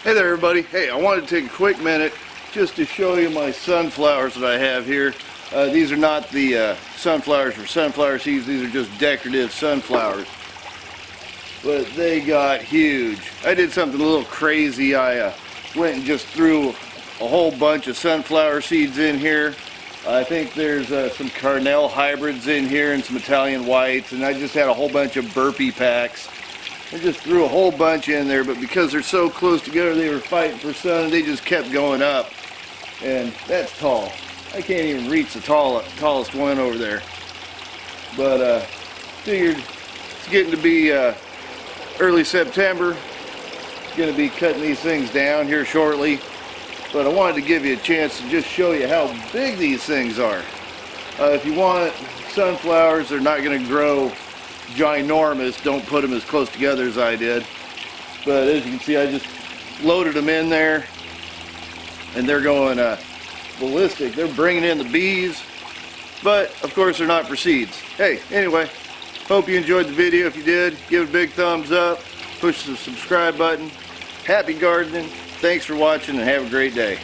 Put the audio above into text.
Hey there everybody. Hey, I wanted to take a quick minute just to show you my sunflowers that I have here. These are not the sunflowers for sunflower seeds, these are just decorative sunflowers. But they got huge. I did something a little crazy. I went and just threw a whole bunch of sunflower seeds in here. I think there's some Carnell hybrids in here and some Italian whites, and I just had a whole bunch of Burpee packs. I just threw a whole bunch in there, but because they're so close together, they were fighting for sun, they just kept going up. And that's tall. I can't even reach the tallest one over there. But figured it's getting to be early September. Going to be cutting these things down here shortly. But I wanted to give you a chance to just show you how big these things are. If you want sunflowers, they're not going to grow ginormous. Don't put them as close together as I did. But as you can see, I just loaded them in there, and they're going ballistic. They're bringing in the bees, but of course they're not for seeds. Hey, anyway, hope you enjoyed the video. If you did, give it a big thumbs up, push the subscribe button. Happy gardening. Thanks for watching and have a great day.